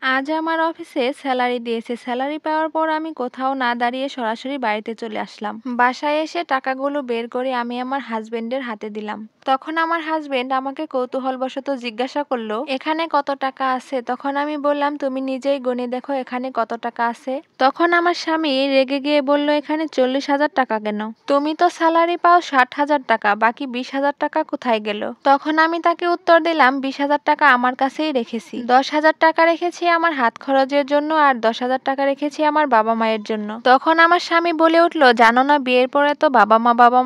আজ আমার অফিসে স্যালারি দিয়েছে। স্যালারি পাওয়ার পর আমি কোথাও না দাঁড়িয়ে সরাসরি বাড়িতে চলে আসলাম। বাসায় এসে টাকাগুলো বের করে আমি আমার হাজবেন্ডের হাতে দিলাম। তখন আমার হাজবেন্ড আমাকে কৌতূহলবশত জিজ্ঞাসা করলো, এখানে কত টাকা আছে? তখন আমি বললাম, তুমি নিজেই গুনে দেখো এখানে কত টাকা আছে। তখন আমার স্বামী রেগে গিয়ে বলল, এখানে 40,000 টাকা কেন? তুমি তো স্যালারি পাও 60,000 টাকা, বাকি 20,000 টাকা কোথায় গেল? তখন আমি তাকে উত্তর দিলাম, 20,000 টাকা আমার কাছেই রেখেছি। 10,000 টাকা রেখেছি আমার হাত খরচের জন্য, আর 10,000 টাকা রেখেছি আমার বাবা মায়ের জন্য। তখন আমার স্বামী বলে উঠলো, জানো না বিয়ের পরে তো বাবা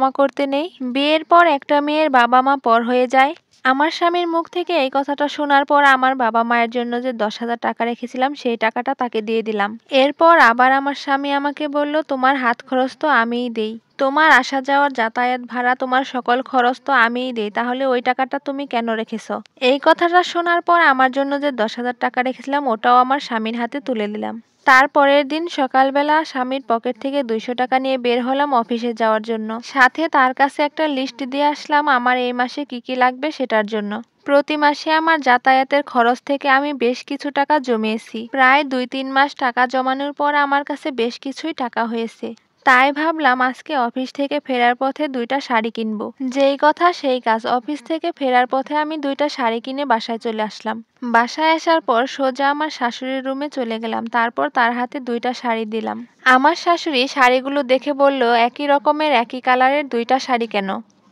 মা করতে নেই? বিয়ের পর একটা মেয়ের বাবা মা পর হয়ে যায়। আমার স্বামীর মুখ থেকে এই কথাটা শোনার পর আমার বাবা মায়ের জন্য যে 10,000 টাকা রেখেছিলাম সেই টাকাটা তাকে দিয়ে দিলাম। এরপর আবার আমার স্বামী আমাকে বলল, তোমার হাত খরচ তো আমিই দেই, তোমার আসা যাওয়ার যাতায়াত ভাড়া, তোমার সকল খরচ তো আমিই দেই, তাহলে ওই টাকাটা তুমি কেন রেখেছো? এই কথাটা শোনার পর আমার জন্য যে 10,000 টাকা রেখেছিলাম ওটাও আমার স্বামীর হাতে তুলে দিলাম। তারপরের দিন সকালবেলা স্বামীর পকেট থেকে 200 টাকা নিয়ে বের হলাম অফিসে যাওয়ার জন্য। সাথে তার কাছে একটা লিস্ট দিয়ে আসলাম আমার এই মাসে কি কি লাগবে সেটার জন্য। প্রতি মাসে আমার যাতায়াতের খরচ থেকে আমি বেশ কিছু টাকা জমিয়েছি। প্রায় 2-3 মাস টাকা জমানোর পর আমার কাছে বেশ কিছুই টাকা হয়েছে। তাই ভাবলাম আজকে অফিস থেকে ফেরার পথে 2টা শাড়ি কিনবো। যেই কথা সেই কাজ, অফিস থেকে ফেরার পথে আমি 2টা শাড়ি কিনে বাসায় চলে আসলাম। বাসায় আসার পর সোজা আমার শাশুড়ির রুমে চলে গেলাম। তারপর তার হাতে 2টা শাড়ি দিলাম। আমার শাশুড়ি শাড়িগুলো দেখে বলল, একই রকমের একই কালারের 2টা শাড়ি কেন?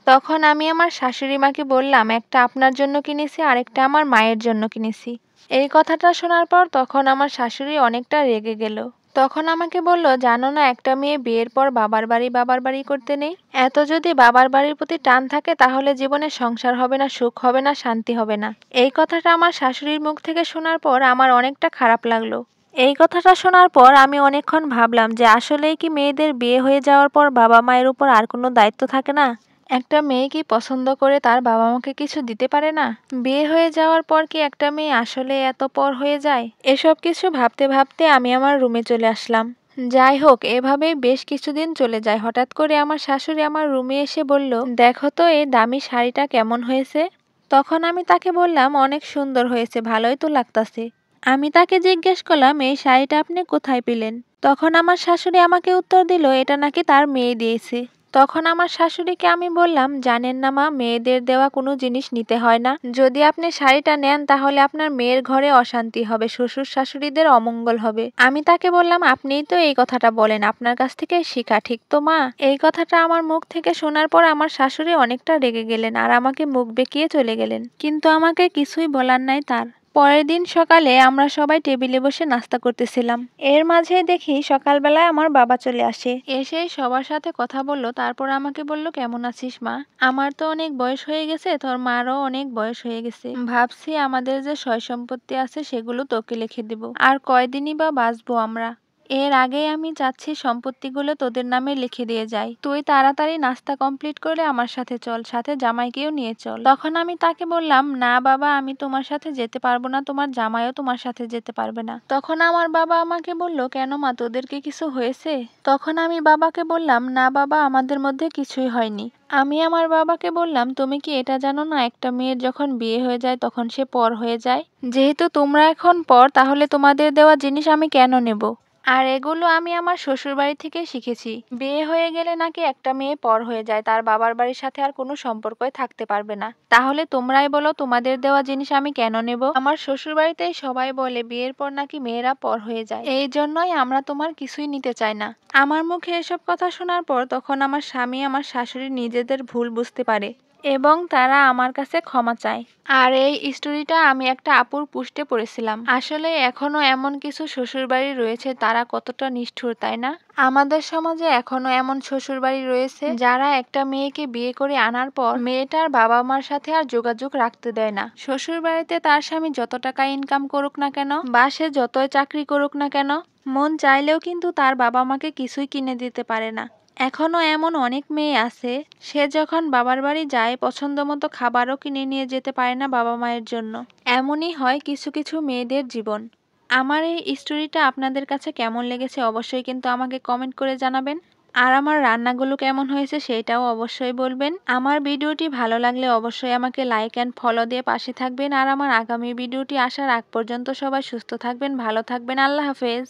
তখন আমি আমার শাশুড়ি মাকে বললাম, একটা আপনার জন্য কিনেছি, আরেকটা আমার মায়ের জন্য কিনেছি। এই কথাটা শোনার পর তখন আমার শাশুড়ি অনেকটা রেগে গেল। তখন আমাকে বলল, জানো না একটা মেয়ে বিয়ের পর বাবার বাড়ি করতে নেই? এত যদি বাবার বাড়ির প্রতি টান থাকে তাহলে জীবনে সংসার হবে না, সুখ হবে না, শান্তি হবে না। এই কথাটা আমার শাশুড়ির মুখ থেকে শোনার পর আমার অনেকটা খারাপ লাগলো। এই কথাটা শোনার পর আমি অনেকক্ষণ ভাবলাম যে আসলেই কি মেয়েদের বিয়ে হয়ে যাওয়ার পর বাবা মায়ের উপর আর কোনো দায়িত্ব থাকে না? একটা মেয়ে কি পছন্দ করে তার বাবা মাকে কিছু দিতে পারে না? বিয়ে হয়ে যাওয়ার পর কি একটা মেয়ে আসলে এত পর হয়ে যায়? এসব কিছু ভাবতে ভাবতে আমি আমার রুমে চলে আসলাম। যাই হোক, এভাবেই বেশ কিছুদিন চলে যায়। হঠাৎ করে আমার শাশুড়ি আমার রুমে এসে বলল, দেখো তো এই দামি শাড়িটা কেমন হয়েছে? তখন আমি তাকে বললাম, অনেক সুন্দর হয়েছে, ভালোই তো লাগতাছে। আমি তাকে জিজ্ঞেস করলাম, এই শাড়িটা আপনি কোথায় পেলেন? তখন আমার শাশুড়ি আমাকে উত্তর দিল, এটা নাকি তার মেয়ে দিয়েছে। তখন আমার শাশুড়িকে আমি বললাম, জানেন না মা, মেয়েদের দেওয়া কোনো জিনিস নিতে হয় না। যদি আপনি শাড়িটা নেন তাহলে আপনার মেয়ের ঘরে অশান্তি হবে, শ্বশুর শাশুড়িদের অমঙ্গল হবে। আমি তাকে বললাম, আপনিই তো এই কথাটা বলেন, আপনার কাছ থেকে শেখা, ঠিক তো মা? এই কথাটা আমার মুখ থেকে শোনার পর আমার শাশুড়ি অনেকটা রেগে গেলেন আর আমাকে মুখ বেঁকিয়ে চলে গেলেন, কিন্তু আমাকে কিছুই বলার নাই তার। পরের দিন সকালে আমরা সবাই টেবিলে বসে নাস্তা করতেছিলাম। এর মাঝে দেখি সকালবেলায় আমার বাবা চলে আসে। এসে সবার সাথে কথা বলল, তারপর আমাকে বলল, কেমন আছিস মা? আমার তো অনেক বয়স হয়ে গেছে, তোর মারও অনেক বয়স হয়ে গেছে। ভাবছি আমাদের যে সয় সম্পত্তি আছে সেগুলো তোকে লিখে দেব। আর কয়দিনই বা বাঁচবো আমরা। এর আগেই আমি চাচ্ছি সম্পত্তিগুলো তোদের নামে লিখে দিয়ে যাই। তুই তাড়াতাড়ি নাস্তা কমপ্লিট করে আমার সাথে চল, সাথে জামাইকেও নিয়ে চল। তখন আমি তাকে বললাম, না বাবা, আমি তোমার সাথে যেতে পারবো না, তোমার জামাইও তোমার সাথে যেতে পারবে না। তখন আমার বাবা আমাকে বলল, কেন মা, তোদের কি কিছু হয়েছে? তখন আমি বাবাকে বললাম, না বাবা, আমাদের মধ্যে কিছুই হয়নি। আমি আমার বাবাকে বললাম, তুমি কি এটা জানো না, একটা মেয়ের যখন বিয়ে হয়ে যায় তখন সে পর হয়ে যায়? যেহেতু তোমরা এখন পর, তাহলে তোমাদের দেওয়া জিনিস আমি কেন নেব? আর এগুলো আমি আমার শ্বশুরবাড়ি থেকে শিখেছি। বিয়ে হয়ে গেলে নাকি একটা মেয়ে পর হয়ে যায়, তার বাবার বাড়ির সাথে আর কোনো সম্পর্কই থাকতে পারবে না। তাহলে তোমরাই বলো, তোমাদের দেওয়া জিনিস আমি কেন নেব? আমার শ্বশুরবাড়িতেই সবাই বলে বিয়ের পর নাকি মেয়েরা পর হয়ে যায়, এই জন্যই আমরা তোমার কিছুই নিতে চাই না। আমার মুখে এসব কথা শোনার পর তখন আমার স্বামী আমার শাশুড়ি নিজেদের ভুল বুঝতে পারে এবং তারা আমার কাছে ক্ষমা চায়। আর এই স্টোরিটা আমি একটা আপুর পোস্টে পড়েছিলাম। আসলে এখনো এমন কিছু শ্বশুরবাড়ি রয়েছে, তারা কতটা নিষ্ঠুর, তাই না? আমাদের সমাজে এখনো এমন শ্বশুরবাড়ি রয়েছে যারা একটা মেয়েকে বিয়ে করে আনার পর মেয়েটার বাবা মার সাথে আর যোগাযোগ রাখতে দেয় না। শ্বশুরবাড়িতে তার স্বামী যত টাকা ইনকাম করুক না কেন বা সে যতই চাকরি করুক না কেন, মন চাইলেও কিন্তু তার বাবা মাকে কিছুই কিনে দিতে পারে না। এখনো এমন অনেক মেয়ে আছে, সে যখন বাবার বাড়ি যায় পছন্দ মতো খাবারও কিনে নিয়ে যেতে পারে না বাবা মায়ের জন্য। এমনই হয় কিছু কিছু মেয়েদের জীবন। আমার এই স্টোরিটা আপনাদের কাছে কেমন লেগেছে অবশ্যই কিন্তু আমাকে কমেন্ট করে জানাবেন। আর আমার রান্নাগুলো কেমন হয়েছে সেটাও অবশ্যই বলবেন। আমার ভিডিওটি ভালো লাগলে অবশ্যই আমাকে লাইক অ্যান্ড ফলো দিয়ে পাশে থাকবেন। আর আমার আগামী ভিডিওটি আসার আগ পর্যন্ত সবাই সুস্থ থাকবেন, ভালো থাকবেন। আল্লাহ হাফেজ।